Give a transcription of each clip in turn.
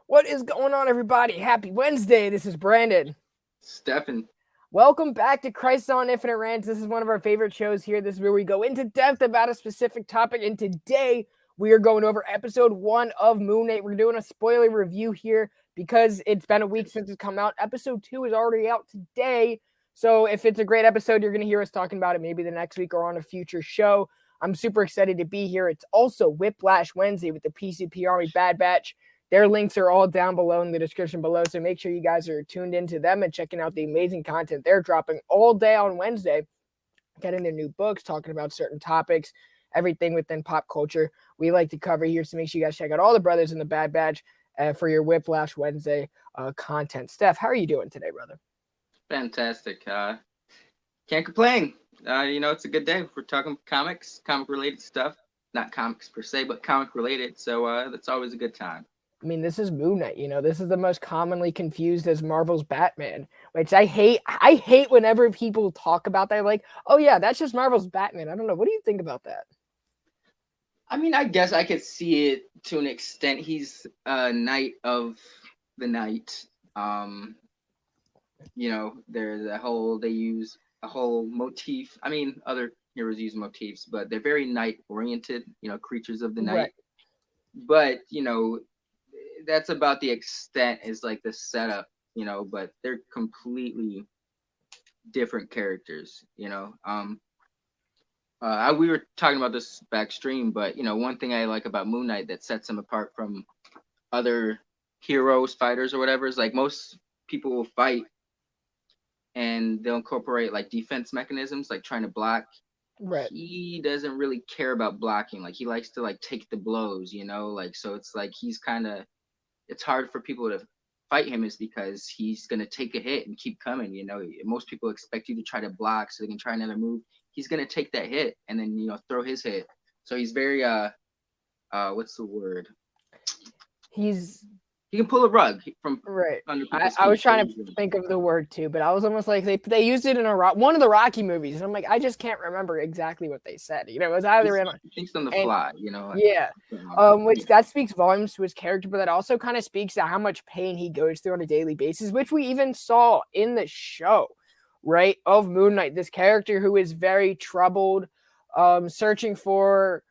What is going on, everybody? Happy Wednesday. This is Brandon. Stefan. Welcome back to Christ on Infinite Rants. This is one of our favorite shows here. This is where we go into depth about a specific topic. And today we are going over episode 1 of Moon Knight. We're doing a spoiler review here because it's been a week since it's come out. Episode 2 is already out today. So if it's a great episode, you're going to hear us talking about it maybe the next week or on a future show. I'm super excited to be here. It's also Whiplash Wednesday with the PCP Army Bad Batch. Their links are all down below in the description below, so make sure you guys are tuned into them and checking out the amazing content they're dropping all day on Wednesday, getting their new books, talking about certain topics, everything within pop culture we like to cover here. So make sure you guys check out all the brothers in the Bad Batch for your Whiplash Wednesday content. Steph, how are you doing today, brother? Fantastic. Can't complain. It's a good day. We're talking comics, comic-related stuff. Not comics per se, but comic-related. So that's always a good time. I mean, this is Moon Knight, this is the most commonly confused as Marvel's Batman, which I hate. I hate whenever people talk about that, like, oh yeah, that's just Marvel's Batman. I don't know. What do you think about that? I mean, I guess I could see it to an extent. He's a knight of the night. There's they use a whole motif. I mean, other heroes use motifs, but they're very night-oriented, creatures of the night. Right. But, that's about the extent is like the setup, but they're completely different characters, we were talking about this backstream, but one thing I like about Moon Knight that sets him apart from other heroes, fighters, or whatever is like most people will fight and they'll incorporate like defense mechanisms, like trying to block. Right. He doesn't really care about blocking. Like he likes to like take the blows, so it's like he's kind of, it's hard for people to fight him is because he's going to take a hit and keep coming. Most people expect you to try to block so they can try another move. He's going to take that hit and then, throw his hit. So he's very, what's the word? He can pull a rug from right. under people's I was feet. trying to think of the word too, but I was almost like they used it in one of the Rocky movies, and I'm like, I just can't remember exactly what they said. It was either he thinks on the fly, Yeah. That speaks volumes to his character, but that also kind of speaks to how much pain he goes through on a daily basis, which we even saw in the show, right? Of Moon Knight, this character who is very troubled, searching for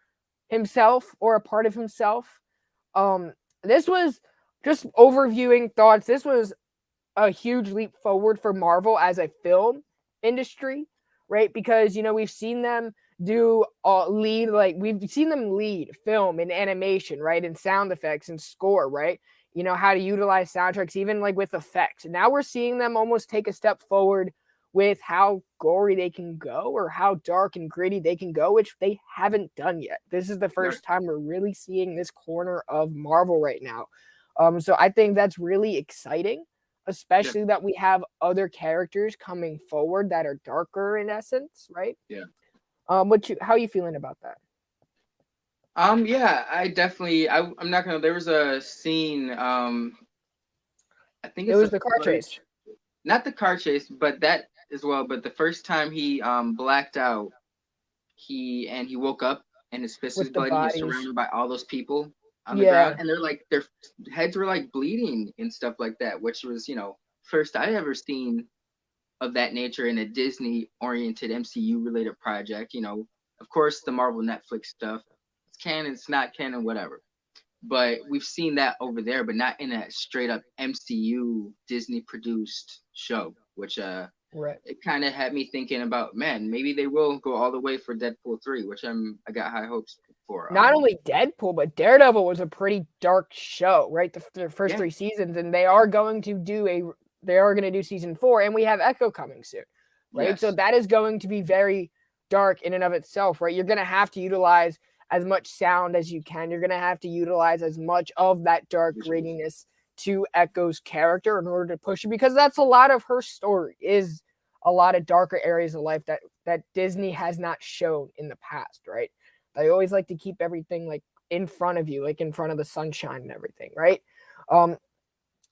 himself or a part of himself. This was just overviewing thoughts. This was a huge leap forward for Marvel as a film industry, right? Because, we've seen them do we've seen them lead film and animation, right? And sound effects and score, right? How to utilize soundtracks, even like with effects. And now we're seeing them almost take a step forward with how gory they can go or how dark and gritty they can go, which they haven't done yet. This is the first time we're really seeing this corner of Marvel right now. So I think that's really exciting, especially that we have other characters coming forward that are darker in essence, right? Yeah. How are you feeling about that? Yeah, I definitely. I'm not gonna. There was a scene. I think it was the car chase. Not the car chase, but that as well. But the first time he blacked out, he woke up and his fist was bloody. He's surrounded by all those people on the ground, and they're like their heads were like bleeding and stuff like that, which was first I ever seen of that nature in a Disney oriented MCU related project. Of course the Marvel Netflix stuff, it's canon, it's not canon, whatever, but we've seen that over there, but not in a straight up MCU Disney produced show, which right. It kind of had me thinking about, man, maybe they will go all the way for Deadpool 3, which I got high hopes for. Not only Deadpool, but Daredevil was a pretty dark show, right? The first 3 seasons, and they are going to do season 4, and we have Echo coming soon, right? Yes. So that is going to be very dark in and of itself, right? You're going to have to utilize as much sound as you can. You're going to have to utilize as much of that dark grittiness to Echo's character in order to push it, because that's a lot of her story, is a lot of darker areas of life that Disney has not shown in the past, right? They always like to keep everything like in front of you, like in front of the sunshine and everything, right?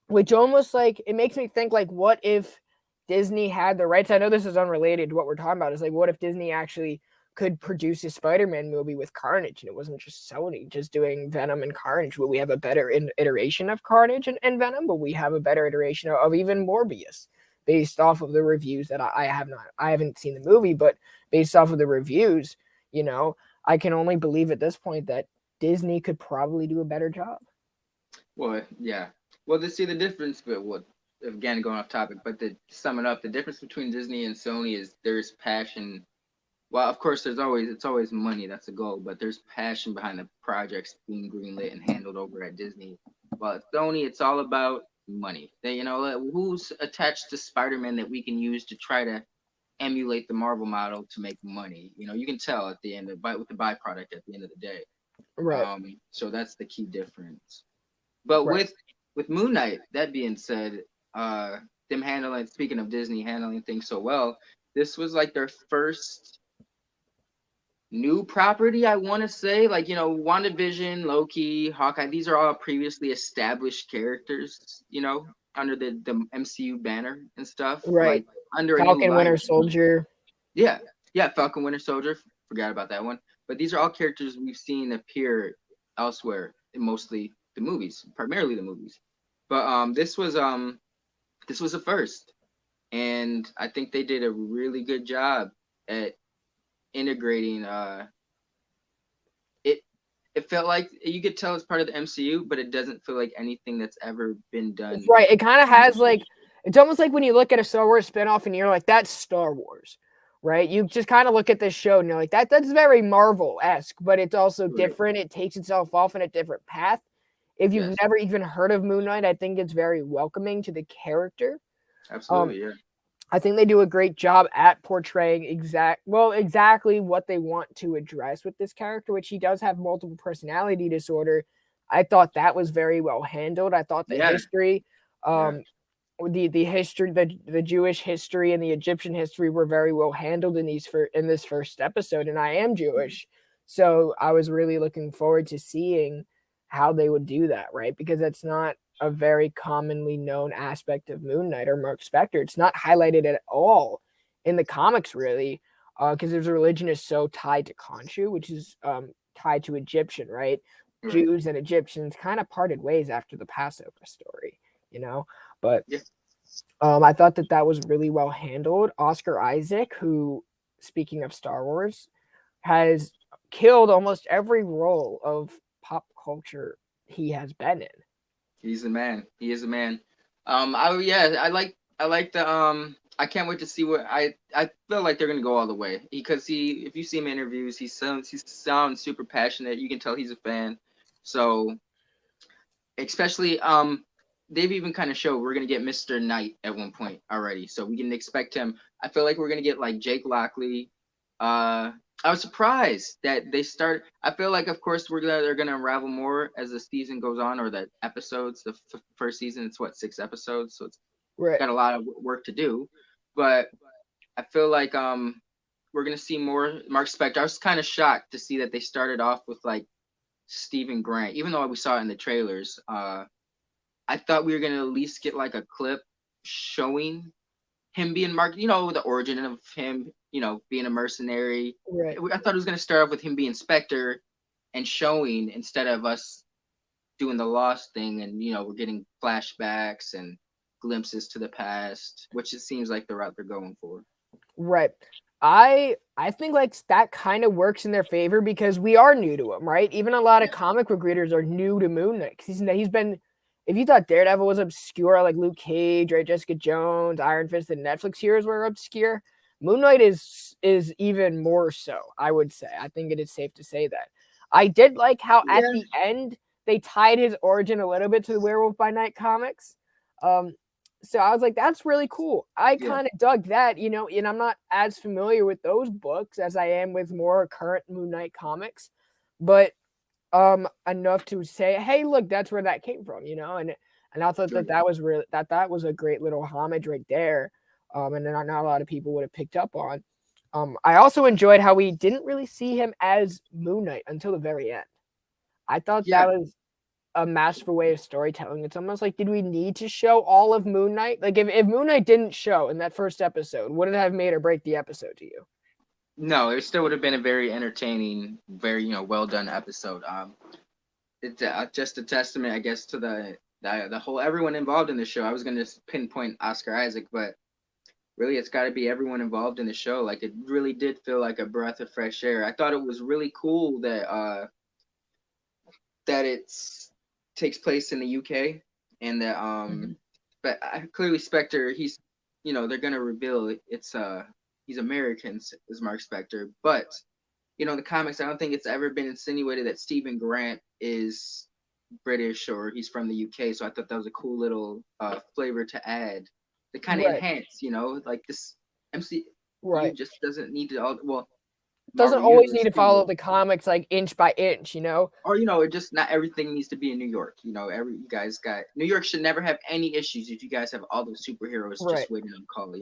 Which almost like, it makes me think like, what if Disney had the rights? I know this is unrelated to what we're talking about. It's like, what if Disney actually could produce a Spider-Man movie with Carnage, and it wasn't just Sony just doing Venom and Carnage. But we have a better iteration of Carnage and Venom, but we have a better iteration of even Morbius, based off of the reviews that I haven't seen the movie, but based off of the reviews, I can only believe at this point that Disney could probably do a better job. Well, yeah. Well, to see the difference, but again, going off topic, but to sum it up, the difference between Disney and Sony is there's passion. Well, of course, it's always money. That's the goal, but there's passion behind the projects being greenlit and handled over at Disney. While at Sony, it's all about money. Who's attached to Spider-Man that we can use to try to emulate the Marvel model to make money. You can tell at the end with the byproduct at the end of the day. Right. So that's the key difference. But right. with Moon Knight, that being said, speaking of Disney handling things so well, this was like their first new property, I want to say. Like, WandaVision, Loki, Hawkeye, these are all previously established characters, under the MCU banner and stuff. Right. Like under Falcon, a new Winter Soldier. Yeah, Falcon, Winter Soldier. Forgot about that one. But these are all characters we've seen appear elsewhere in mostly the movies, primarily the movies. But this was a first, and I think they did a really good job at integrating. It felt like you could tell it's part of the MCU, but it doesn't feel like anything that's ever been done. Right. It kind of has it's almost like when you look at a Star Wars spinoff and you're like, that's Star Wars, right? You just kind of look at this show and you're like, that's very Marvel-esque, but it's also different. It takes itself off in a different path. If you've never even heard of Moon Knight, I think it's very welcoming to the character. Absolutely, yeah. I think they do a great job at portraying exactly what they want to address with this character, which he does have multiple personality disorder. I thought that was very well handled. I thought the history, the history, the Jewish history and the Egyptian history were very well handled in this first episode. And I am Jewish, so I was really looking forward to seeing how they would do that, right? Because that's not a very commonly known aspect of Moon Knight or Mark Spector. It's not highlighted at all in the comics, really, because his religion is so tied to Khonshu, which is tied to Egyptian, right? Jews and Egyptians kind of parted ways after the Passover story, But I thought that was really well handled. Oscar Isaac, who, speaking of Star Wars, has killed almost every role of pop culture he has been in. He's the man. He is the man. I like the I can't wait to see what I feel like they're gonna go all the way, because if you see him in interviews, he sounds super passionate. You can tell he's a fan. So especially they've even kind of showed we're gonna get Mr. Knight at one point already, so we can expect him. I feel like we're gonna get like Jake Lockley. I was surprised that they start. I feel like, of course, they're gonna unravel more as the season goes on, or the episodes. The first season, it's 6 episodes, so it's got a lot of work to do. But I feel like we're gonna see more Mark Spector. I was kind of shocked to see that they started off with like Stephen Grant, even though we saw it in the trailers. I thought we were gonna at least get like a clip showing him being Mark, the origin of him, being a mercenary. Right. I thought it was going to start off with him being Spectre and showing, instead of us doing the Lost thing, and we're getting flashbacks and glimpses to the past, which it seems like the route they're going for. Right. I think like that kind of works in their favor, because we are new to him, right? Even a lot of comic book readers are new to Moon Knight. He's been, if you thought Daredevil was obscure, like Luke Cage, right, Jessica Jones, Iron Fist, and Netflix heroes were obscure, Moon Knight is even more so, I would say. I think it is safe to say that. I did like how at the end they tied his origin a little bit to the Werewolf by Night comics. So I was like, that's really cool. I kind of dug that, and I'm not as familiar with those books as I am with more current Moon Knight comics, but enough to say, hey, look, that's where that came from, and I thought that was really that was a great little homage right there. And not a lot of people would have picked up on. I also enjoyed how we didn't really see him as Moon Knight until the very end. I thought that was a masterful way of storytelling. It's almost like, did we need to show all of Moon Knight? Like, if Moon Knight didn't show in that first episode, would it have made or break the episode to you? No, it still would have been a very entertaining, very well done episode. It's just a testament, I guess, to the whole everyone involved in the show. I was gonna just pinpoint Oscar Isaac, but really, it's got to be everyone involved in the show. Like, it really did feel like a breath of fresh air. I thought it was really cool that it's takes place in the UK, and that but clearly Spectre, he's they're gonna reveal he's American, is Mark Spector, but in the comics, I don't think it's ever been insinuated that Stephen Grant is British or he's from the UK. So I thought that was a cool little flavor to add, to kind of enhance, like this MCU just doesn't need to doesn't Marvel always need Universe to follow the comics like inch by inch, or it just not everything needs to be in New York. You guys got New York should never have any issues if you guys have all those superheroes just waiting on call.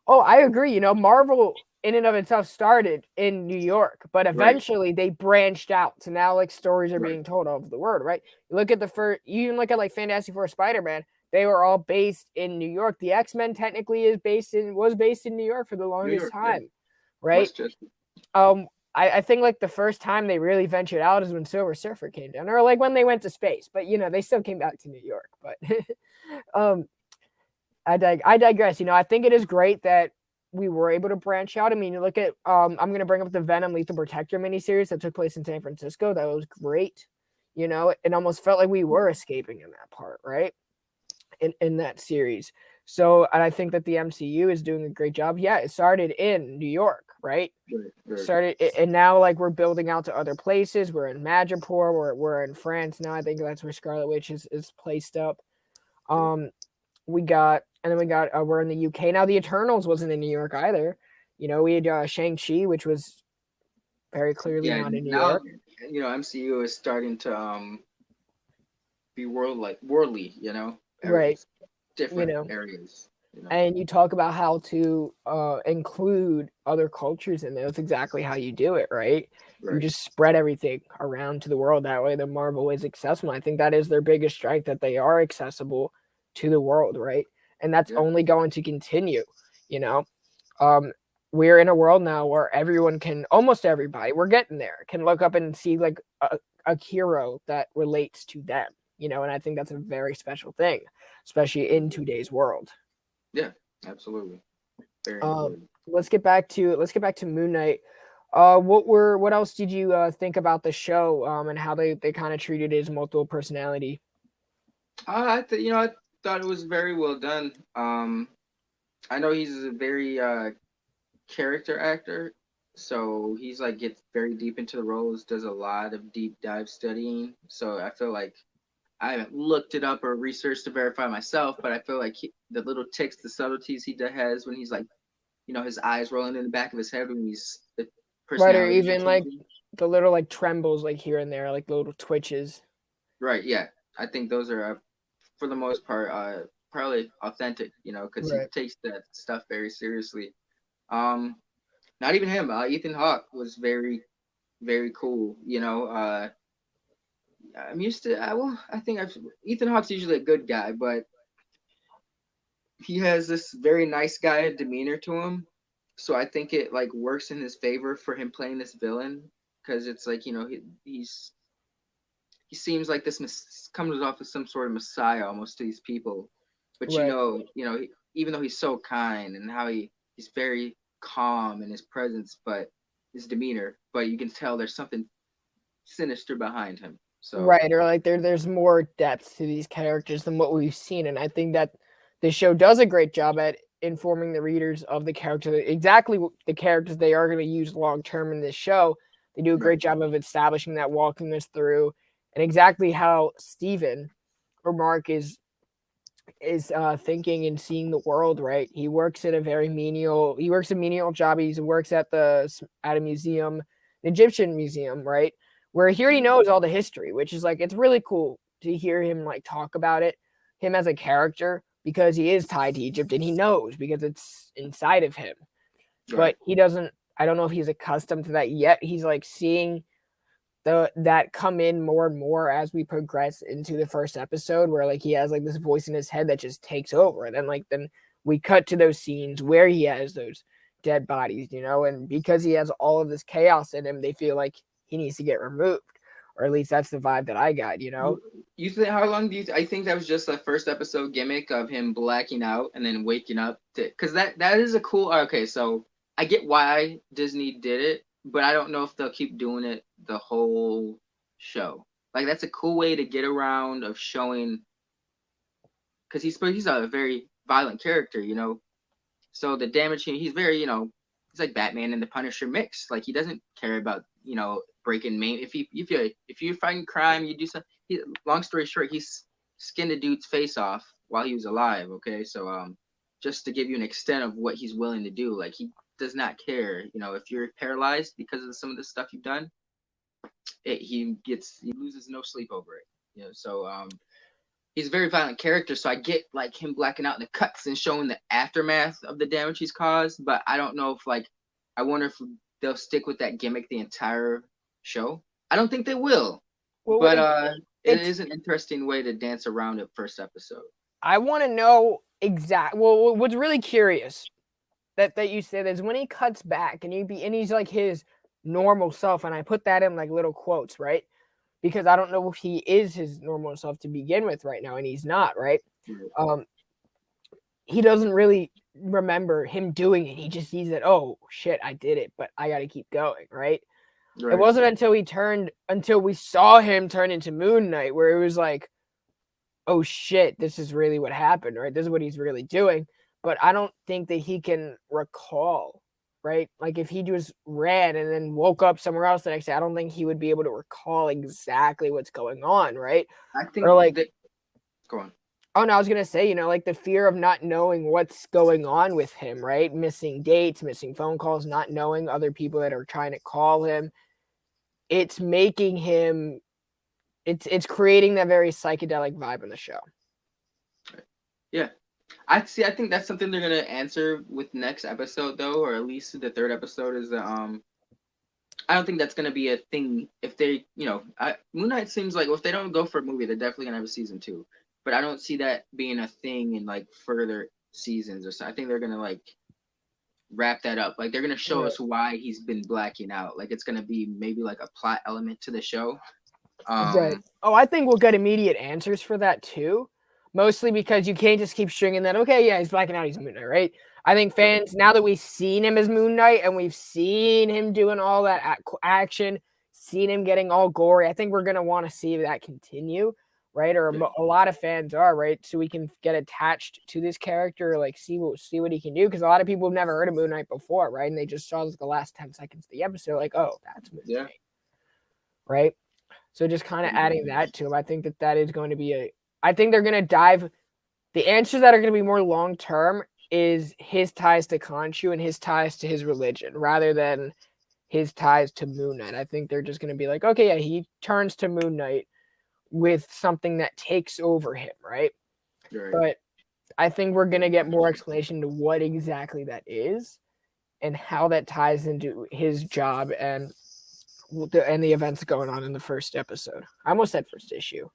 Oh, I agree. Marvel in and of itself started in New York, but eventually they branched out. So now like stories are being told all over the world, right? You look at you even look at like Fantastic Four, Spider-Man. They were all based in New York. The X-Men technically was based in New York for the longest time, right? I think like the first time they really ventured out is when Silver Surfer came down, or like when they went to space. But they still came back to New York. But I digress. I think it is great that we were able to branch out. I mean, you look at I'm going to bring up the Venom Lethal Protector miniseries that took place in San Francisco. That was great. It almost felt like we were escaping in that part, right? In that series. So, and I think that the MCU is doing a great job. Yeah, it started in New York, right? And now like we're building out to other places. We're in Madripoor. We're in France now. I think that's where Scarlet Witch is placed up. We're in the UK now. The Eternals wasn't in New York either. We had Shang-Chi, which was very clearly not in New York. MCU is starting to be worldly, right? Different areas. And you talk about how to include other cultures in there. That's exactly how you do it, right? You just spread everything around to the world. That way the Marvel is accessible. I think that is their biggest strength, that they are accessible to the world, right? And that's only going to continue. We're in a world now where almost everybody, we're getting there, can look up and see like a hero that relates to them, and I think that's a very special thing, especially in today's world. Yeah, absolutely. Very let's get back to Moon Knight. What else did you think about the show and how they kind of treated his multiple personality? I thought it was very well done. I know he's a very character actor, so he's like gets very deep into the roles, does a lot of deep dive studying. So I feel like I haven't looked it up or researched to verify myself, but I feel like the little ticks, the subtleties he has when he's like, his eyes rolling in the back of his head when he's the personality, right, or even like the little like trembles like here and there, like little twitches. Right. Yeah, I think those are for the most part probably authentic, because he takes that stuff very seriously. Not even him. Ethan Hawke was very, very cool. I'm used to. I think Ethan Hawke's usually a good guy, but he has this very nice guy demeanor to him. So I think it like works in his favor for him playing this villain, because it's like he seems like this comes off as some sort of messiah almost to these people, but even though he's so kind and how he's very calm in his presence, but his demeanor, but you can tell there's something sinister behind him. So right, or like there's more depth to these characters than what we've seen, and I think that this show does a great job at informing the readers of the character, exactly the characters they are going to use long term in this show. They do a great job of establishing that, walking us through, and exactly how Steven or Mark is thinking and seeing the world. Right, he works in a menial job. He works at a museum, an Egyptian museum, right, where he already knows all the history, which is like, it's really cool to hear him like talk about it, him as a character, because he is tied to Egypt and he knows because it's inside of him. But he doesn't, I don't know if he's accustomed to that yet. He's like seeing that come in more and more as we progress into the first episode, where like he has like this voice in his head that just takes over. And then we cut to those scenes where he has those dead bodies, and because he has all of this chaos in him, they feel like he needs to get removed, or at least that's the vibe that I got. You think how long do you? I think that was just the first episode gimmick of him blacking out and then waking up. Because that is a cool. Okay, so I get why Disney did it, but I don't know if they'll keep doing it the whole show. Like that's a cool way to get around of showing. Because he's a very violent character, So the damage he's very, he's like Batman and the Punisher mix. Like he doesn't care about breaking main. If you're fighting crime, you do something. Long story short, he's skinned a dude's face off while he was alive. Okay, so just to give you an extent of what he's willing to do, like he does not care. If you're paralyzed because of some of the stuff you've done, he loses no sleep over it. So he's a very violent character, so I get like him blacking out the cuts and showing the aftermath of the damage he's caused. But I don't know if I wonder if they'll stick with that gimmick the entire show. I don't think they will. Well, but it is an interesting way to dance around it first episode. I want to know exactly. Well, what's really curious that you said is when he cuts back and he's like his normal self, and I put that in like little quotes, right? Because I don't know if he is his normal self to begin with right now, and he's not, right? He doesn't really remember him doing it. He just sees that, oh shit, I did it, but I got to keep going, right? It wasn't until we saw him turn into Moon Knight where it was like, oh shit, this is really what happened, right? This is what he's really doing. But I don't think that he can recall, right? Like if he just ran and then woke up somewhere else the next day, I don't think he would be able to recall exactly what's going on, right? I think go on. Oh no, I was gonna say, like the fear of not knowing what's going on with him, right? Missing dates, missing phone calls, not knowing other people that are trying to call him. It's making him it's creating that very psychedelic vibe in the show. Yeah. I think that's something they're gonna answer with next episode though, or at least the third episode is the I don't think that's gonna be a thing if they Moon Knight seems like if they don't go for a movie, they're definitely gonna have a season 2. But I don't see that being a thing in like further seasons or so. I think they're gonna like wrap that up. Like they're gonna show us why he's been blacking out. Like it's gonna be maybe like a plot element to the show. Right. Oh, I think we'll get immediate answers for that too. Mostly because you can't just keep stringing that. Okay, yeah, he's blacking out. He's Moon Knight, right? I think fans, now that we've seen him as Moon Knight and we've seen him doing all that action, seen him getting all gory, I think we're gonna want to see that continue, right? Or a lot of fans are, right? So we can get attached to this character, like see what he can do. Because a lot of people have never heard of Moon Knight before, right? And they just saw the last 10 seconds of the episode, like, oh, that's Moon Knight, right? So just kind of adding that to him, I think that is going to be I think they're going to dive. The answers that are going to be more long term is his ties to Khonshu and his ties to his religion, rather than his ties to Moon Knight. I think they're just going to be like, okay, yeah, he turns to Moon Knight with something that takes over him, right? But I think we're going to get more explanation to what exactly that is and how that ties into his job and the events going on in the first episode. I almost said first issue.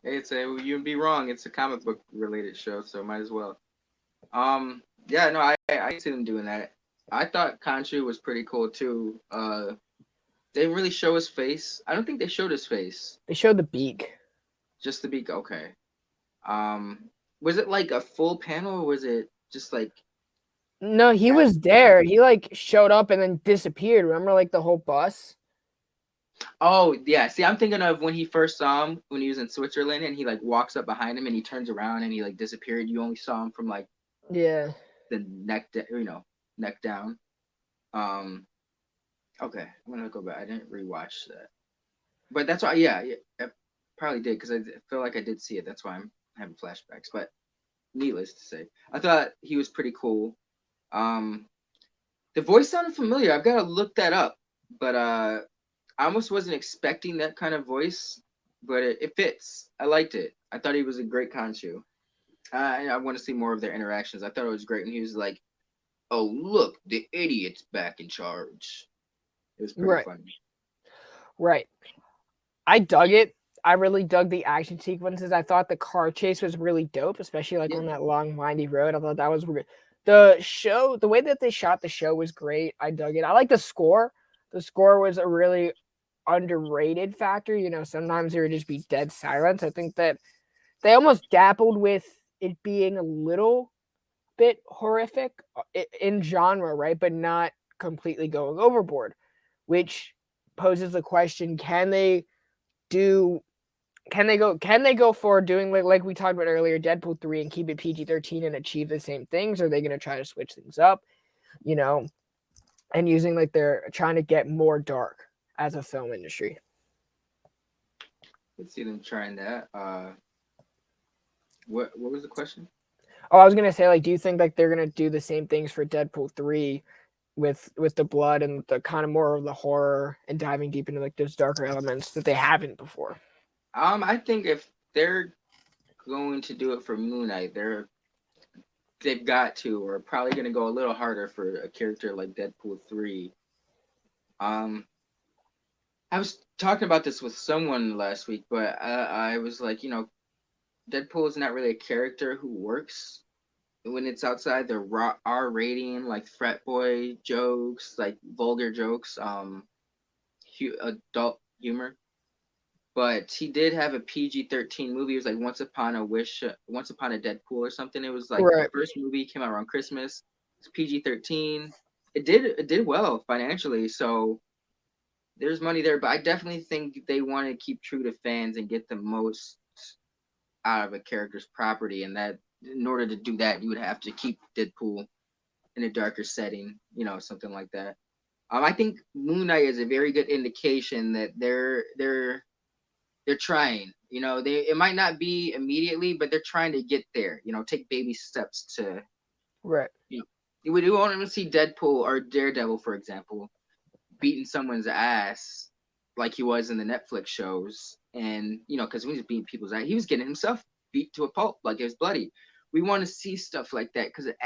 You'd be wrong. It's a comic book related show, so might as well. Yeah, no, I see them doing that. I thought Khonshu was pretty cool too. They didn't really show his face. I don't think they showed his face. They showed the beak. Just the beak. Okay. Was it like a full panel, or was it just like? No, he was there. He like showed up and then disappeared. Remember, like the whole bus. Oh yeah, see, I'm thinking of when he first saw him when he was in Switzerland, and he like walks up behind him and he turns around and he like disappeared. You only saw him from like the neck down. Okay, I'm gonna go back. I didn't rewatch that, but that's why. Yeah, I probably did because I feel like I did see it. That's why I'm having flashbacks. But needless to say, I thought he was pretty cool. The voice sounded familiar. I've got to look that up, but I almost wasn't expecting that kind of voice, but it fits. I liked it. I thought he was a great Khonshu. I want to see more of their interactions. I thought it was great when he was like, "Oh, look, the idiot's back in charge." It was pretty funny. Right. I dug it. I really dug the action sequences. I thought the car chase was really dope, especially like on that long, windy road. I thought that was the way that they shot the show was great. I dug it. I like the score. The score was a really underrated factor. Sometimes there would just be dead silence. I think that they almost dabbled with it being a little bit horrific in genre, right? But not completely going overboard, which poses the question: Can they go for doing like we talked about earlier, Deadpool 3, and keep it PG-13 and achieve the same things? Or are they going to try to switch things up, and using like they're trying to get more dark as a film industry? Let's see them trying that. What was the question? Oh, I was gonna say, like, do you think like they're gonna do the same things for Deadpool 3 with the blood and the kind of more of the horror and diving deep into like those darker elements that they haven't before? I think if they're going to do it for Moon Knight, they've got to, or probably going to go a little harder for a character like Deadpool 3. I was talking about this with someone last week, but I was like, Deadpool is not really a character who works when it's outside the R rating, like frat boy jokes, like vulgar jokes, adult humor. But he did have a PG-13 movie. It was like Once Upon a Deadpool or something. It was like the first movie came out around Christmas. It's PG-13. It did well financially, so there's money there. But I definitely think they want to keep true to fans and get the most out of a character's property, and that in order to do that, you would have to keep Deadpool in a darker setting, something like that. I think Moon Knight is a very good indication that they're trying. It might not be immediately, but they're trying to get there. Take baby steps to. Right. We do want to see Deadpool or Daredevil, for example, beating someone's ass like he was in the Netflix shows, and because when he was beating people's ass, he was getting himself beat to a pulp, like it was bloody. We want to see stuff like that because it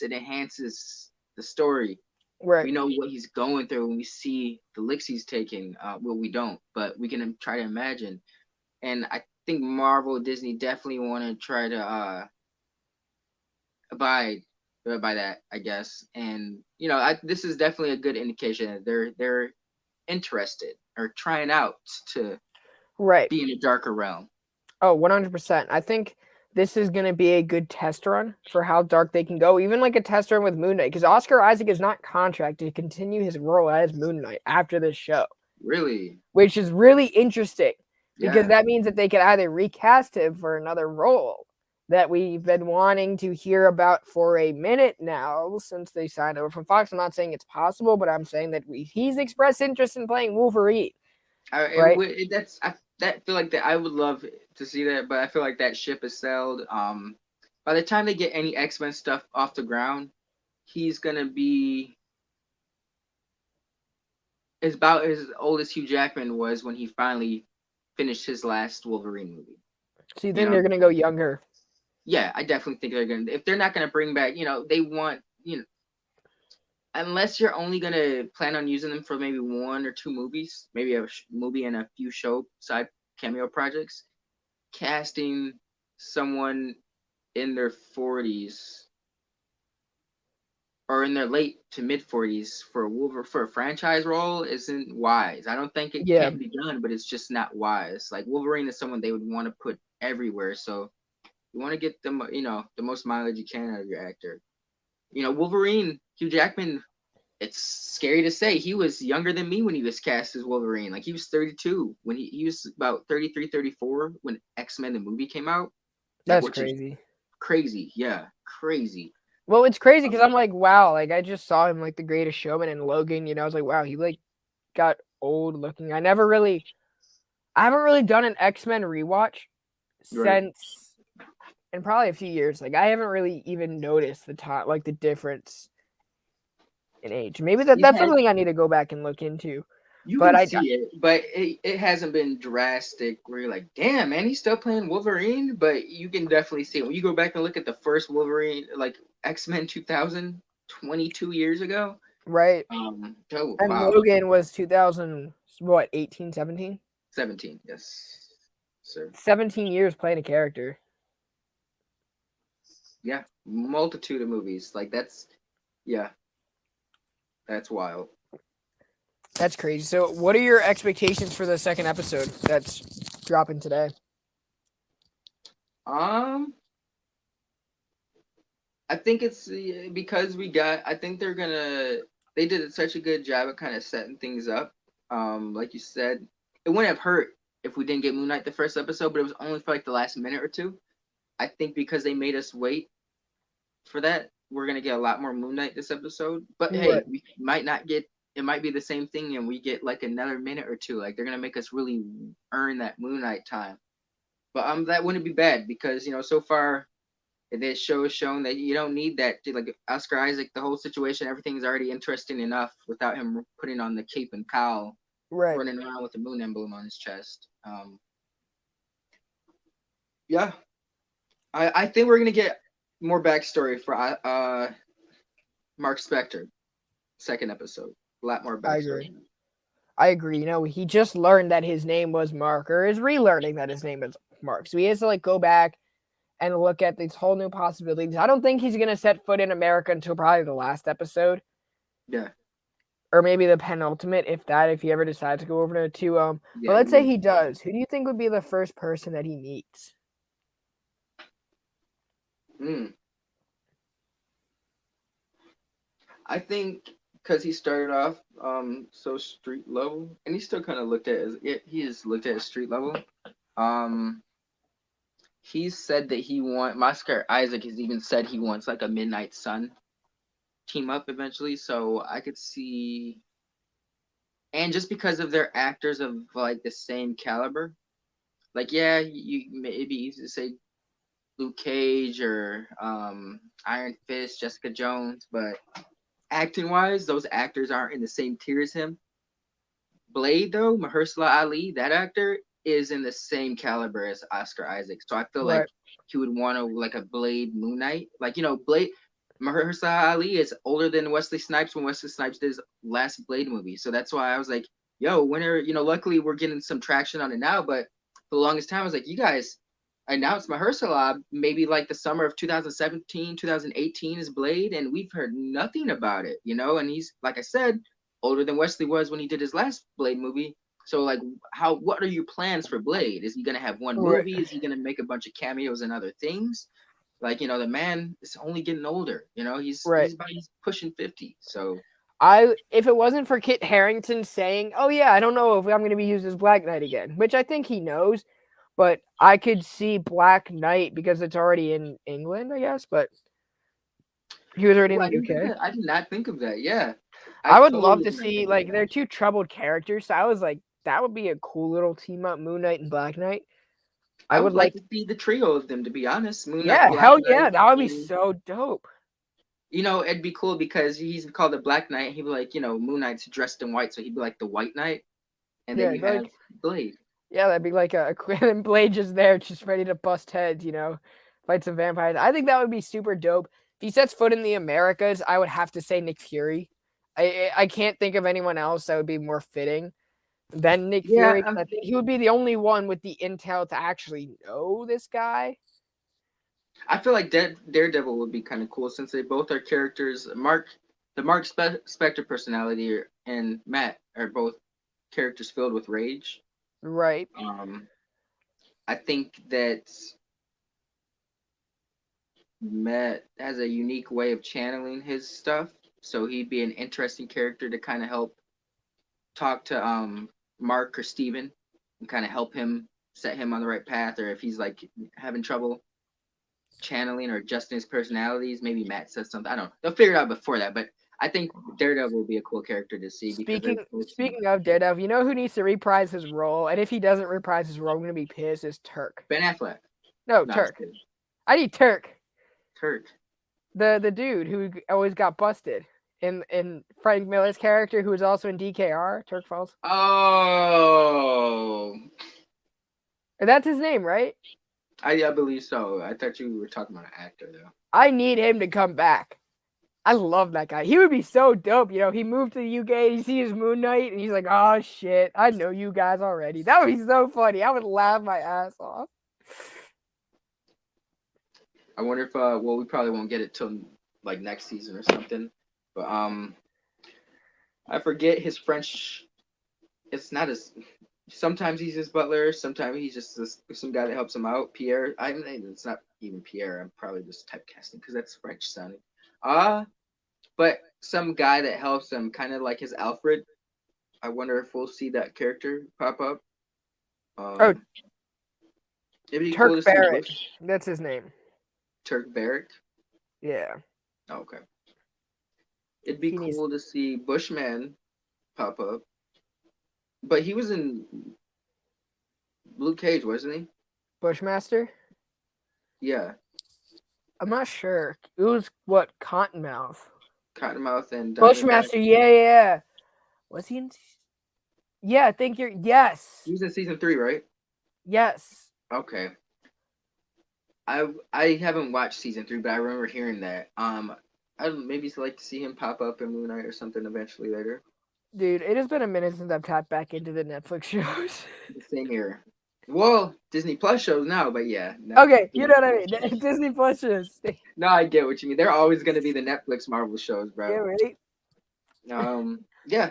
enhances the story. Right. We know what he's going through when we see the licks he's taking. Well, we don't, but we can try to imagine. And I think Marvel, Disney definitely want to try to abide by that, I guess. And this is definitely a good indication that they're interested or trying out to be in a darker realm. Oh, 100%. I think this is going to be a good test run for how dark they can go, even like a test run with Moon Knight, because Oscar Isaac is not contracted to continue his role as Moon Knight after this show. Really? Which is really interesting, because that means that they could either recast him for another role that we've been wanting to hear about for a minute now since they signed over from Fox. I'm not saying it's possible, but I'm saying that he's expressed interest in playing Wolverine. Right? I feel like that I would love to see that, but I feel like that ship is sailed. By the time they get any X-Men stuff off the ground, he's gonna be about as old as Hugh Jackman was when he finally finished his last Wolverine movie. So you think they're gonna go younger? Yeah, I definitely think they're gonna. If they're not gonna bring back, they want, unless you're only gonna plan on using them for maybe one or two movies, maybe a movie and a few show side cameo projects, casting someone in their 40s or in their late to mid 40s for a franchise role isn't wise. I don't think it can't be done, but it's just not wise. Like Wolverine is someone they would want to put everywhere, so you want to get them, the most mileage you can out of your actor. Wolverine, Hugh Jackman, it's scary to say, he was younger than me when he was cast as Wolverine. Like he was 32 when he was about 33, 34 when X-Men the movie came out. That's crazy. Crazy, yeah, crazy. Well, it's crazy because I'm like, wow, like I just saw him like The Greatest Showman and Logan. I was like, wow, he like got old looking. I haven't really done an X-Men rewatch since in probably a few years. Like I haven't really even noticed the difference in age. Maybe that's something I need to go back and look into. I see it, but it hasn't been drastic where you're like, damn, man, he's still playing Wolverine. But you can definitely see it when you go back and look at the first Wolverine, like X-Men 2000, 22 years ago. Right. And Logan was 2000, what, 18, 17? 17, yes, sir. 17 years playing a character. Yeah, multitude of movies. Like that's wild. That's crazy. So, what are your expectations for the second episode that's dropping today? I think it's because I think they did such a good job of kind of setting things up. Like you said, it wouldn't have hurt if we didn't get Moon Knight the first episode, but it was only for like the last minute or two. I think because they made us wait for that, we're gonna get a lot more Moon Knight this episode. But hey, we might not get. It might be the same thing, and we get like another minute or two. Like they're gonna make us really earn that Moon Knight time. But that wouldn't be bad because so far this show has shown that you don't need that. Like Oscar Isaac, the whole situation, everything's already interesting enough without him putting on the cape and cowl, running around with the moon emblem on his chest. Yeah, I think we're gonna get more backstory for Mark Spector, second episode. A lot more backstory. I agree. He just learned that his name was Mark, or is relearning that his name is Mark. So he has to like go back and look at these whole new possibilities. I don't think he's gonna set foot in America until probably the last episode. Yeah. Or maybe the penultimate, if he ever decides to go over to but let's say he does. Who do you think would be the first person that he meets? I think because he started off so street level, and he still kind of looked at he is looked at as street level. He said that Oscar Isaac has even said he wants like a Midnight Sun team up eventually. So I could see, and just because of their actors of like the same caliber, like it'd be easy to say Luke Cage or Iron Fist, Jessica Jones, but acting wise, those actors aren't in the same tier as him. Blade though, Mahershala Ali, that actor is in the same caliber as Oscar Isaac. So I feel like he would want like a Blade Moon Knight. Like, Blade Mahershala Ali is older than Wesley Snipes when Wesley Snipes did his last Blade movie. So that's why I was like, when are, luckily we're getting some traction on it now, but for the longest time I was like, you guys announced Mahershala maybe like the summer of 2017, 2018 is Blade, and we've heard nothing about it, and he's, like I said, older than Wesley was when he did his last Blade movie. So like, what are your plans for Blade? Is he gonna have one movie? Is he gonna make a bunch of cameos and other things? Like, the man is only getting older. He's pushing 50. So if it wasn't for Kit Harington saying, "Oh yeah, I don't know if I'm gonna be used as Black Knight again," which I think he knows, but I could see Black Knight because it's already in England, I guess. But he was already in the UK. I did not think of that. Yeah. I would love to see, like, they're two troubled characters. So I was like, that would be a cool little team up, Moon Knight and Black Knight. I would like to see the trio of them, to be honest. Moon Knight, Black Knight, that would be so dope. It'd be cool because he's called the Black Knight. He'd be like, Moon Knight's dressed in white, so he'd be like the White Knight. And then you have Blade. Yeah, that'd be like a and Blade just there, just ready to bust heads, fight some vampires. I think that would be super dope. If he sets foot in the Americas, I would have to say Nick Fury. I can't think of anyone else that would be more fitting than Nick Fury. I think he would be the only one with the intel to actually know this guy. I feel like Daredevil would be kind of cool since they both are characters. The Mark Spector personality and Matt are both characters filled with rage. Right. I think that Matt has a unique way of channeling his stuff, so he'd be an interesting character to kind of help talk to Mark or Steven and kind of help him set him on the right path, or if he's like having trouble channeling or adjusting his personalities, maybe Matt says something. I don't know. They'll figure it out before that, but I think Daredevil will be a cool character to see. Speaking of Daredevil, you know who needs to reprise his role? And if he doesn't reprise his role, I'm gonna be pissed. Is Turk. Ben Affleck. No, Turk. I need Turk. Turk. The dude who always got busted in Frank Miller's character, who was also in DKR, Turk Falls. Oh. That's his name, right? I believe so. I thought you were talking about an actor, though. I need him to come back. I love that guy. He would be so dope. He moved to the UK, he sees Moon Knight, and he's like, oh, shit, I know you guys already. That would be so funny. I would laugh my ass off. I wonder if well, we probably won't get it till like next season or something. But I forget his French. It's not as. Sometimes he's his butler. Sometimes he's just some guy that helps him out. Pierre. I mean, it's not even Pierre. I'm probably just typecasting because that's French sounding. But some guy that helps him, kind of like his Alfred. I wonder if we'll see that character pop up. It'd be cool to see Barrett. Bush. That's his name. Turk Barrett. Yeah. Okay. It'd be cool to see Bushman pop up. But he was in Luke Cage, wasn't he? Bushmaster? Yeah. I'm not sure. It was what? Cottonmouth. Cottonmouth and Bushmaster, yeah. Was he in? Yeah, I think you're. Yes. He was in season 3, right? Yes. Okay. I haven't watched season 3, but I remember hearing that. I'd maybe like to see him pop up in Moon Knight or something eventually later. Dude, it has been a minute since I've tapped back into the Netflix shows. Same here. Well, Disney Plus shows now, but yeah. Okay, you know what I mean. Disney Plus shows. No, I get what you mean. They're always going to be the Netflix Marvel shows, bro. Yeah, right? Yeah.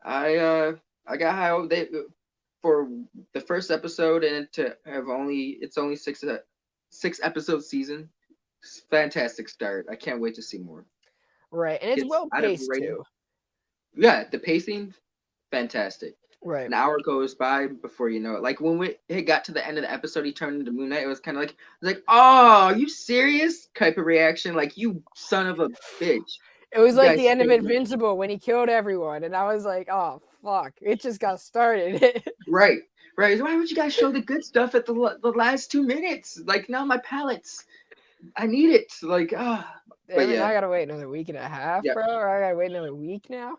I got high hope for the first episode and to have it's only six episode season. Fantastic start. I can't wait to see more. Right, and it's well paced too. Yeah, the pacing, fantastic. Right. An hour goes by before you know it. Like when it got to the end of the episode, he turned into Moon Knight. It was kind of like, oh, are you serious? Type of reaction, like you son of a bitch. It was like the end of Invincible when he killed everyone, and I was like, oh fuck, it just got started. Right. Why would you guys show the good stuff at the last 2 minutes? Like now my palates, I need it. Like But yeah, I gotta wait another week and a half, bro. Or I gotta wait another week now.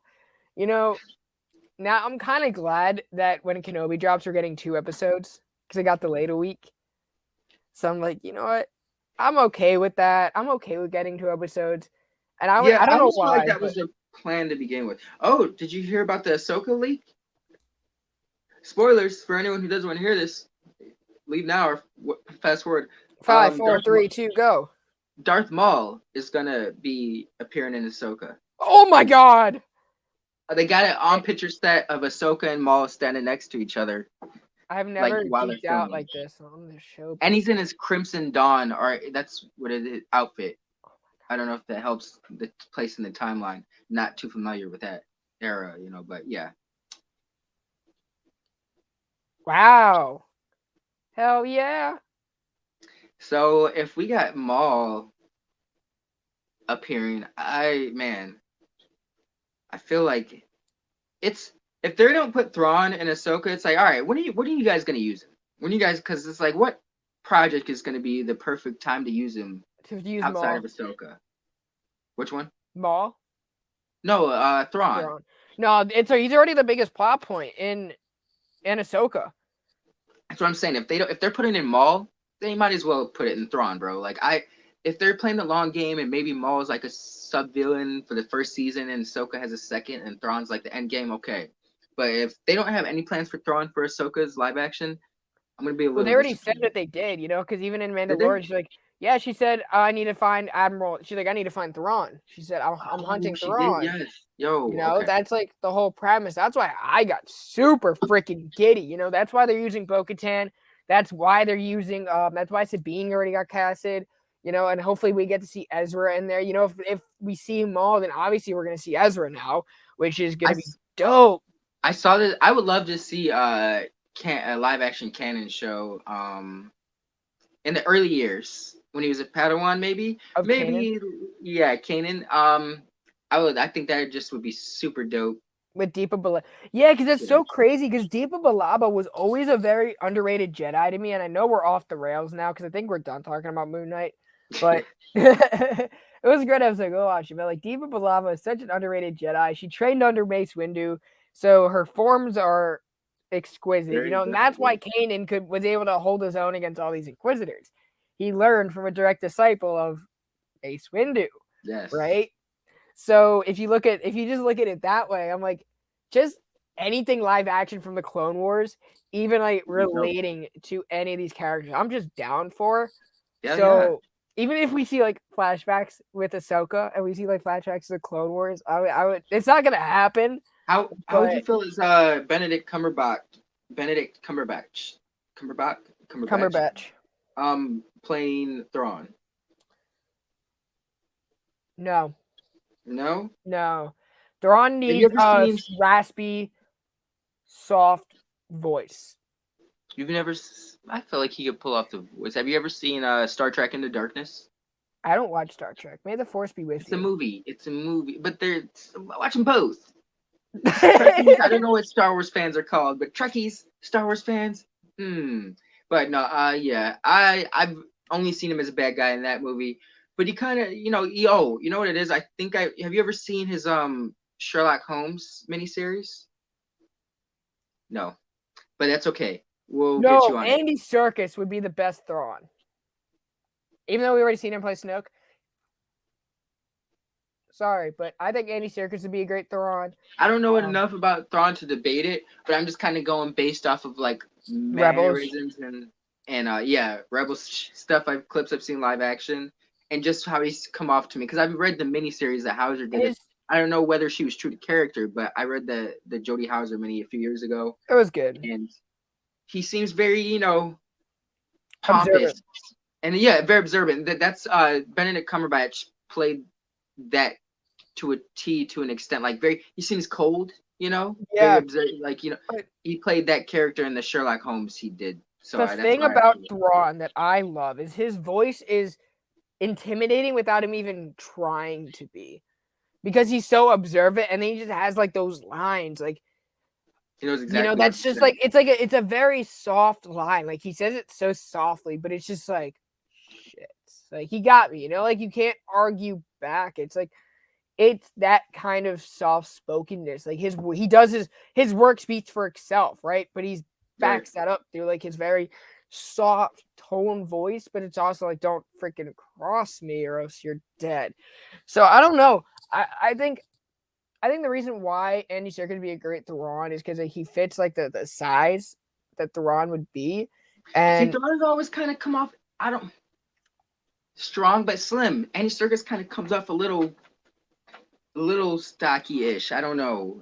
You know, now I'm kind of glad that when Kenobi drops, we're getting 2 episodes because it got delayed a week. So I'm like, you know what? I'm okay with that. I'm okay with getting 2 episodes. And I don't know why. Like that was the plan to begin with. Oh, did you hear about the Ahsoka leak? Spoilers for anyone who doesn't want to hear this. Leave now or fast forward. 5, 4, 3, 2, go. Darth Maul is gonna be appearing in Ahsoka. Oh my god! They got it on picture set of Ahsoka and Maul standing next to each other. I've never geeked out like this on the show. And he's in his Crimson Dawn, or that's what it is, outfit. I don't know if that helps the place in the timeline. Not too familiar with that era, but yeah. Wow. Hell yeah. So if we got Maul appearing, I feel like if they don't put Thrawn and Ahsoka, it's like, all right, when are you guys gonna use him? Because it's like, what project is gonna be the perfect time to use him outside of Ahsoka? Which one? Maul? No, Thrawn. No, he's already the biggest plot point in Ahsoka. That's what I'm saying. If they're putting in Maul, they might as well put it in Thrawn, bro. Like if they're playing the long game and maybe Maul is like a sub villain for the first season and Ahsoka has a second and Thrawn's like the end game, okay. But if they don't have any plans for Thrawn for Ahsoka's live action, I'm gonna be a little. Well, they already said that they did, because even in Mandalorian, she's like, yeah, she said, I need to find Admiral. She's like, I need to find Thrawn. She said, I'm hunting Thrawn. Yes. Yo. That's like the whole premise. That's why I got super freaking giddy. That's why they're using Bo-Katan. That's why they're using. That's why Sabine already got casted. And hopefully we get to see Ezra in there. If we see Maul, then obviously we're gonna see Ezra now, which is gonna be dope. I saw this. I would love to see a live action canon show. In the early years when he was a Padawan, maybe Kanan? Yeah, Kanan. I think that just would be super dope. With Deepa Billaba. Yeah, because it's so crazy, because Deepa Billaba was always a very underrated Jedi to me, and I know we're off the rails now, because I think we're done talking about Moon Knight, but it was a great episode, go watch it, but like Deepa Billaba is such an underrated Jedi. She trained under Mace Windu, so her forms are exquisite, and that's why Kanan was able to hold his own against all these Inquisitors. He learned from a direct disciple of Mace Windu. Yes. Right? So if you just look at it that way, I'm like, just anything live action from the Clone Wars, even like relating to any of these characters, I'm just down for. even if we see like flashbacks with Ahsoka and we see like flashbacks of the Clone Wars, I would. It's not gonna happen. How would you feel as Benedict Cumberbatch? Benedict Cumberbatch. Cumberbatch. Playing Thrawn. No. No. No. Thrawn needs a raspy, soft voice. You've never. I feel like he could pull off the voice. Have you ever seen Star Trek Into Darkness? I don't watch Star Trek. May the Force be with you. It's a movie, but they're watching both. Trekkies, I don't know what Star Wars fans are called, but Trekkies, Star Wars fans. But no, yeah, I've only seen him as a bad guy in that movie. But he kind of, you know what it is? I think have you ever seen his Sherlock Holmes miniseries? No, but that's okay. We'll get you on Andy Serkis would be the best Thrawn. Even though we already seen him play Snoke. Sorry, but I think Andy Serkis would be a great Thrawn. I don't know enough about Thrawn to debate it, but I'm just kind of going based off of like mannerisms and Rebels stuff. Clips I've seen live action, and just how he's come off to me, because I've read the miniseries that Hauser did. I don't know whether she was true to character, but I read the Jodie Hauser mini a few years ago. It was good, and he seems very pompous, observant. And very observant. That's Benedict Cumberbatch played that to a T, to an extent. Like he seems cold, very observant. Like he played that character in the Sherlock Holmes he did. So the thing about Thrawn that I love is his voice is intimidating without him even trying to be, because he's so observant, and then he just has like those lines, like he knows exactly. That's just like it's a very soft line. Like he says it so softly, but it's just like shit. Like he got me, like you can't argue back. It's like it's that kind of soft spokenness. Like his work speaks for itself, right? But he backs that up through like his very soft tone voice, but it's also like, don't freaking cross me or else you're dead. So I don't know. I think the reason why Andy Serkis would be a great Thrawn is because he fits like the size that Thrawn would be. And Thrawn's always kind of come off, strong but slim. Andy Serkis kind of comes off a little stocky-ish. I don't know.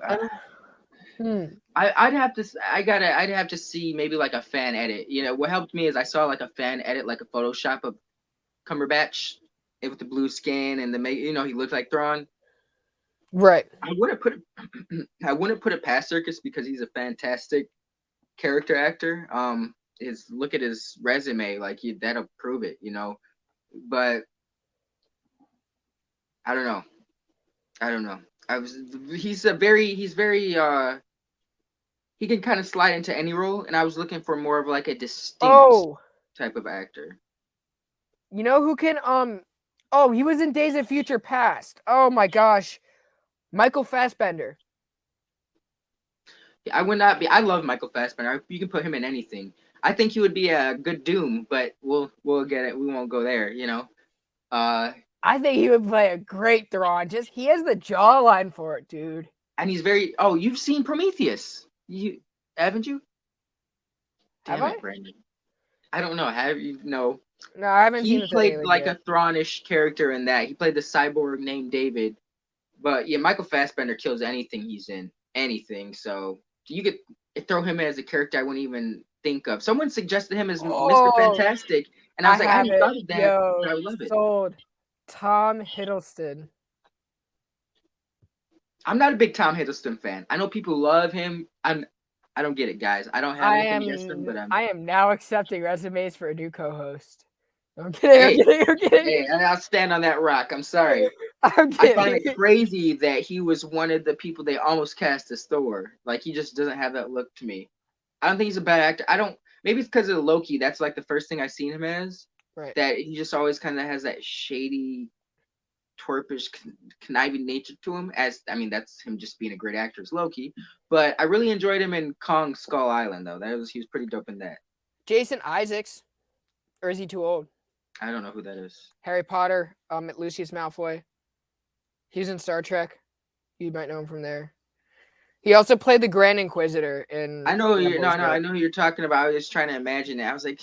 I'd have to see maybe like a fan edit. What helped me is I saw like a fan edit, like a Photoshop of Cumberbatch with the blue skin and he looked like Thrawn. Right. I wouldn't put it past Serkis because he's a fantastic character actor. Look at his resume, like that'll prove it, But I don't know. He's very he can kind of slide into any role, and I was looking for more of like a distinct type of actor. You know who can he was in Days of Future Past. Oh my gosh. Michael Fassbender. I would not be. I love Michael Fassbender. You can put him in anything. I think he would be a good Doom, but we'll get it. We won't go there, I think he would play a great Thrawn. He has the jawline for it, dude. And he's very. Oh, you've seen Prometheus? Haven't you? Damn it, Brandon. I don't know. Have you? No. No, I haven't seen it. He played like a Thrawn-ish character in that. He played the cyborg named David. But yeah, Michael Fassbender kills anything he's in. Anything. So you could throw him as a character I wouldn't even think of. Someone suggested him as Mr. Fantastic, and I was like, I hadn't thought of that. But I love it. Sold. Tom Hiddleston. I'm not a big Tom Hiddleston fan. I know people love him. I don't get it, guys. I don't have anything against him, but I am now accepting resumes for a new co-host. I'm kidding. I'm kidding. Hey, I'll stand on that rock. I'm sorry. I'm kidding. I find it crazy that he was one of the people they almost cast as Thor. Like, he just doesn't have that look to me. I don't think he's a bad actor. Maybe it's because of Loki. That's like the first thing I seen him as. Right. That he just always kind of has that shady, twerpish, conniving nature to him. That's him just being a great actor as Loki. But I really enjoyed him in Kong Skull Island, though. He was pretty dope in that. Jason Isaacs, or is he too old? I don't know who that is. Harry Potter, Lucius Malfoy. He was in Star Trek. You might know him from there. He also played the Grand Inquisitor in. I know who you're talking about. I was just trying to imagine it. I was like,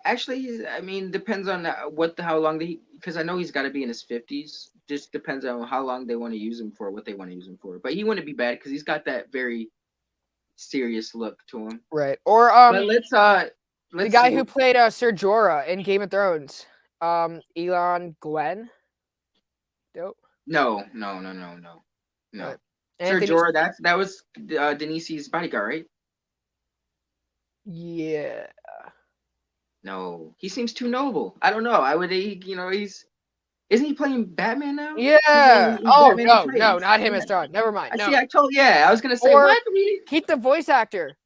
Actually, I mean, depends on how long because I know he's got to be in his 50s. Just depends on how long they want to use him for, what they want to use him for. But he wouldn't be bad because he's got that very serious look to him. Right. Or but let's the guy who played Ser Jorah in Game of Thrones, Elon Glenn. Dope. No. Right. Ser Jorah, that was Denise's bodyguard, right? Yeah. No, he seems too noble. I don't know. I would, isn't he playing Batman now? Yeah. Batman no, not him as Thrawn. Never mind. No. I was gonna say, or what? Keep the voice actor.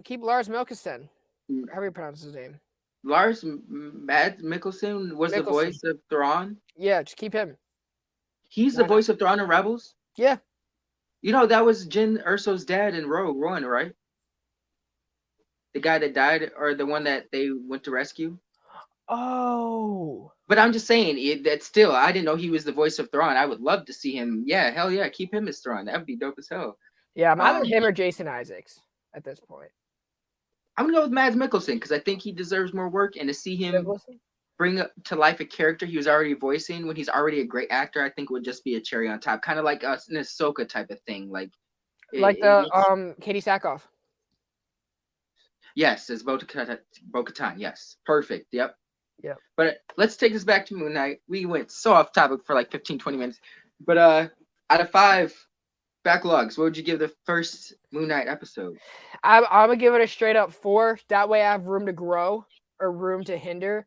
Keep Lars Mikkelsen. How do you pronounce his name? Lars Mikkelsen was the voice of Thrawn. Yeah, just keep him. He's the voice of Thrawn in Rebels. Yeah. That was Jyn Erso's dad in Rogue One, right? The guy that died, or the one that they went to rescue. Oh. But I'm just saying that still, I didn't know he was the voice of Thrawn. I would love to see him. Yeah, hell yeah, keep him as Thrawn. That would be dope as hell. Yeah, I'm either him or Jason Isaacs at this point. I'm gonna go with Mads Mikkelsen because I think he deserves more work, and to see him bring to life a character he was already voicing when he's already a great actor, I think would just be a cherry on top, kind of like an Ahsoka type of thing, like Katie Sackhoff. Yes, it's Bo-Katan. Yes, perfect. Yep. Yeah. But let's take this back to Moon Knight. We went so off topic for like 15-20 minutes. But out of 5 backlogs, what would you give the first Moon Knight episode? I'm gonna give it a straight up 4. That way I have room to grow or room to hinder.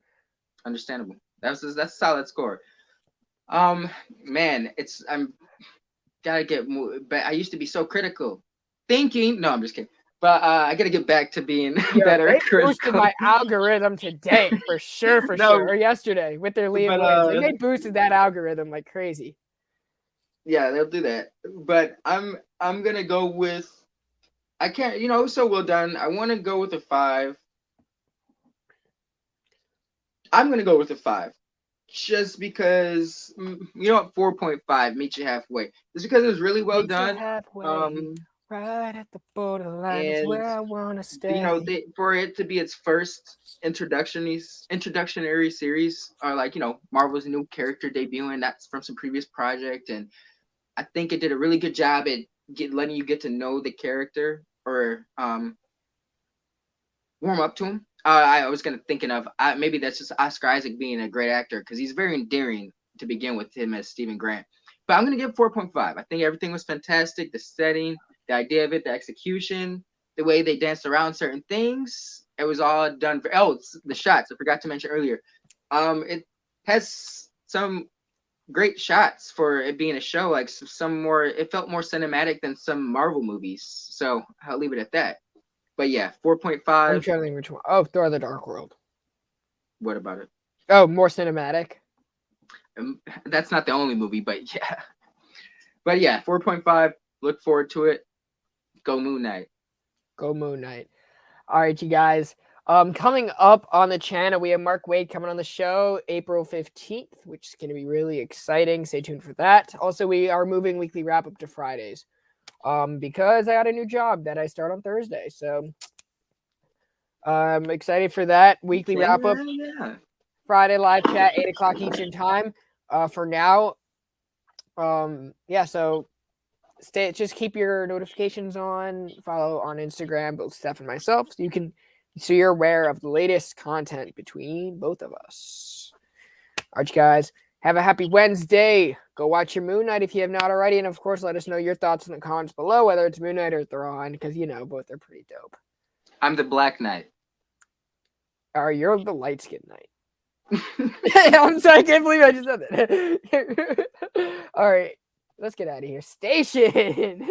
Understandable. That's a solid score. Man, I'm gotta get more. But I used to be so critical, thinking. No, I'm just kidding. But I gotta get back to being better. They boosted my algorithm today for sure, or yesterday with their Liam Williams. They boosted that algorithm like crazy. Yeah, they'll do that. But I'm gonna go with. I can't. It was so well done. I want to go with a 5. I'm gonna go with a 5, just because 4.5 meet you halfway. Just because it was really well done. Right at the borderline is where I want to stay. For it to be its first introductionary series, or like Marvel's new character debuting, that's from some previous project, and I think it did a really good job at letting you get to know the character or warm up to him. I was thinking of maybe that's just Oscar Isaac being a great actor because he's very endearing to begin with him as Stephen Grant. But I'm gonna give 4.5. I think everything was fantastic. The setting, the idea of it, the execution, the way they danced around certain things. It was all done. The shots. I forgot to mention earlier. It has some great shots for it being a show. Like it felt more cinematic than some Marvel movies. So I'll leave it at that. But yeah, 4.5. I'm trying to think which one. Oh, Thor: The Dark World. What about it? Oh, more cinematic. That's not the only movie, but yeah. But yeah, 4.5. Look forward to it. Go Moon Knight. Go Moon Knight. All right, you guys. Coming up on the channel, we have Mark Waid coming on the show April 15th, which is going to be really exciting. Stay tuned for that. Also, we are moving weekly wrap up to Fridays. Because I got a new job that I start on Thursday. So I'm excited for that. Weekly wrap up. Yeah. Friday live chat, 8 o'clock Eastern time. For now. So just keep your notifications on. Follow on Instagram, both Steph and myself, so you're aware of the latest content between both of us. All right, you guys. Have a happy Wednesday. Go watch your Moon Knight if you have not already. And, of course, let us know your thoughts in the comments below, whether it's Moon Knight or Thrawn, because, both are pretty dope. I'm the Black Knight. You're the light-skinned Knight. I'm sorry. I can't believe I just said that. All right. Let's get out of here. Station.